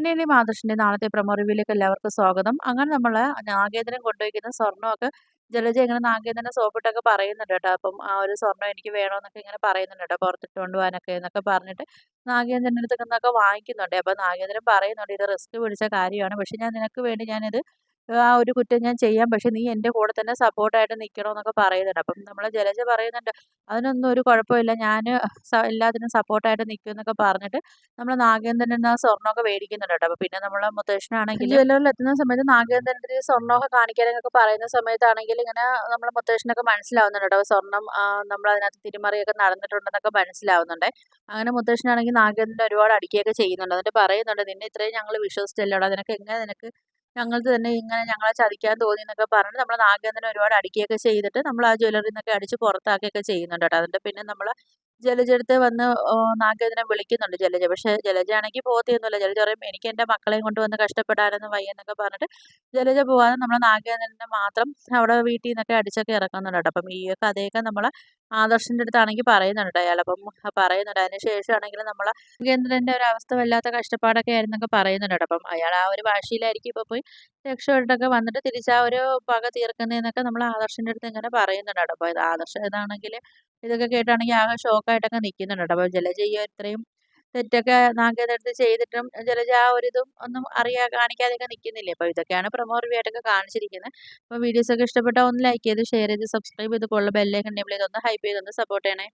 കന്യയുടെയും ആദർശിന്റെയും നാളത്തെ പ്രൊമോ റിവ്യൂലേക്ക് എല്ലാവർക്കും സ്വാഗതം. അങ്ങനെ നമ്മള് നാഗേന്ദ്രൻ കൊണ്ടുപോയിരിക്കുന്ന സ്വർണ്ണമൊക്കെ ജലജ ഇങ്ങനെ നാഗേന്ദ്രനെ സോപ്പിട്ടൊക്കെ പറയുന്നുണ്ട് കേട്ടോ. അപ്പം ആ ഒരു സ്വർണ്ണം എനിക്ക് വേണമെന്നൊക്കെ ഇങ്ങനെ പറയുന്നുണ്ട് കേട്ടോ. പുറത്തിട്ട് കൊണ്ടുപോകാനൊക്കെ എന്നൊക്കെ പറഞ്ഞിട്ട് നാഗേന്ദ്രൻ്റെ അടുത്ത് നിന്നൊക്കെ വാങ്ങിക്കുന്നുണ്ട്. അപ്പൊ നാഗേന്ദ്രൻ പറയുന്നുണ്ട്, ഇത് റിസ്ക് പിടിച്ച കാര്യമാണ്. പക്ഷെ ഞാൻ നിനക്ക് വേണ്ടി ഞാനിത് ആ ഒരു കുറ്റം ഞാൻ ചെയ്യാം. പക്ഷെ നീ എൻ്റെ കൂടെ തന്നെ സപ്പോർട്ടായിട്ട് നിൽക്കണമെന്നൊക്കെ പറയുന്നുണ്ട്. അപ്പം നമ്മളെ ജലജ പറയുന്നുണ്ട്, അതിനൊന്നും ഒരു കുഴപ്പമില്ല. ഞാന് എല്ലാത്തിനും സപ്പോർട്ടായിട്ട് നിൽക്കും എന്നൊക്കെ പറഞ്ഞിട്ട് നമ്മളെ നാഗേന്ദ്രനിൽ നിന്ന് ആ സ്വർണ്ണമൊക്കെ മേടിക്കുന്നുണ്ട് കേട്ടോ. അപ്പൊ പിന്നെ നമ്മളെ മുത്തശ്ശനാണെങ്കിൽ ജ്വല്ലറിൽ എത്തുന്ന സമയത്ത് നാഗേന്ദ്രൻ്റെ അടുത്ത് ഈ സ്വർണ്ണമൊക്കെ കാണിക്കാനൊക്കെ പറയുന്ന സമയത്താണെങ്കിൽ ഇങ്ങനെ നമ്മളെ മുത്തശ്ശനൊക്കെ മനസ്സിലാവുന്നുണ്ട് കേട്ടോ. സ്വർണ്ണം നമ്മളതിനകത്ത് തിരിമറിയൊക്കെ നടന്നിട്ടുണ്ടെന്നൊക്കെ മനസ്സിലാവുന്നുണ്ട്. അങ്ങനെ മുത്തശ്ശനാണെങ്കിൽ നാഗേന്ദ്രനെ ഒരുപാട് അടിക്കുകയൊക്കെ ചെയ്യുന്നുണ്ട്. എന്നിട്ട് പറയുന്നുണ്ട്, നിന്നെ ഇത്രയും ഞങ്ങൾ വിശ്വസിച്ചല്ലോടാ, നിനക്ക് ഞങ്ങൾക്ക് തന്നെ ഇങ്ങനെ ഞങ്ങളെ ചതിക്കാൻ തോന്നി എന്നൊക്കെ പറഞ്ഞിട്ട് നമ്മളെ നാഗേന്ദ്രനെ ഒരുപാട് അടിക്കുകയൊക്കെ ചെയ്തിട്ട് നമ്മൾ ആ ജ്വല്ലറിയിൽ നിന്നൊക്കെ അടിച്ച് പുറത്താക്കുകയൊക്കെ ചെയ്യുന്നുണ്ട് കേട്ടോ. അതിന്റെ പിന്നെ നമ്മളെ ജലജടുത്ത് വന്ന് നാഗേന്ദ്രനെ വിളിക്കുന്നുണ്ട് ജലജ. പക്ഷെ ജലജയാണെങ്കിൽ പോകത്തൊന്നുമില്ല. ജലജ പറയും, എനിക്ക് എൻ്റെ മക്കളെയും കൊണ്ട് വന്ന് കഷ്ടപ്പെടാനൊന്നും വയ്യെന്നൊക്കെ പറഞ്ഞിട്ട് ജലജ പോവാതെ നമ്മളെ നാഗേന്ദ്രനെ മാത്രം അവിടെ വീട്ടിൽ നിന്നൊക്കെ അടിച്ചൊക്കെ ഇറക്കുന്നുണ്ട് കേട്ടോ. അപ്പം ഈ കഥയൊക്കെ നമ്മളെ ആദർശിന്റെ അടുത്താണെങ്കിൽ പറയുന്നുണ്ട് അയാൾ. അപ്പം പറയുന്നുണ്ട്, അതിന് ശേഷമാണെങ്കിൽ നമ്മളെ നാഗേന്ദ്രന്റെ ഒരു അവസ്ഥ വല്ലാത്ത കഷ്ടപ്പാടൊക്കെ ആയിരുന്നൊക്കെ പറയുന്നുണ്ട് കേട്ടോ. അപ്പം അയാൾ ആ ഒരു വാശിയിലായിരിക്കും ഇപ്പൊ പോയി രക്ഷപ്പെട്ടിട്ടൊക്കെ വന്നിട്ട് തിരിച്ച് ആ ഒരു പക തീർക്കുന്നതെന്നൊക്കെ നമ്മൾ ആദർശിന്റെ അടുത്ത് ഇങ്ങനെ പറയുന്നുണ്ട് കേട്ടോ. അപ്പൊ ഇത് ആദർശം ഇതാണെങ്കിൽ ഇതൊക്കെ കേട്ടാണെങ്കിൽ ആകെ ഷോക്കായിട്ടൊക്കെ നിൽക്കുന്നുണ്ട് കേട്ടോ. അപ്പൊ ജലജ ഈ ഇത്രയും തെറ്റൊക്കെ നാഗേന്ദ്രടുത്ത് ചെയ്തിട്ടും ജലജ ആ ഒരിതും ഒന്നും കാണിക്കാതെയൊക്കെ നിൽക്കുന്നില്ലേ. അപ്പൊ ഇതൊക്കെയാണ് പ്രൊമോ റിവ്യൂ ആയിട്ടൊക്കെ കാണിച്ചിരിക്കുന്നത്. അപ്പൊ വീഡിയോസ് ഒക്കെ ഇഷ്ടപ്പെട്ടാൽ ഒന്ന് ലൈക്ക് ചെയ്ത് ഷെയർ ചെയ്ത് സബ്സ്ക്രൈബ് ചെയ്ത് ബെല്ലൈക്കൺ എനേബിൾ ചെയ്ത് ഒന്ന് ഹൈപ്പ് ചെയ്തൊന്ന് സപ്പോർട്ട് ചെയ്യണേ.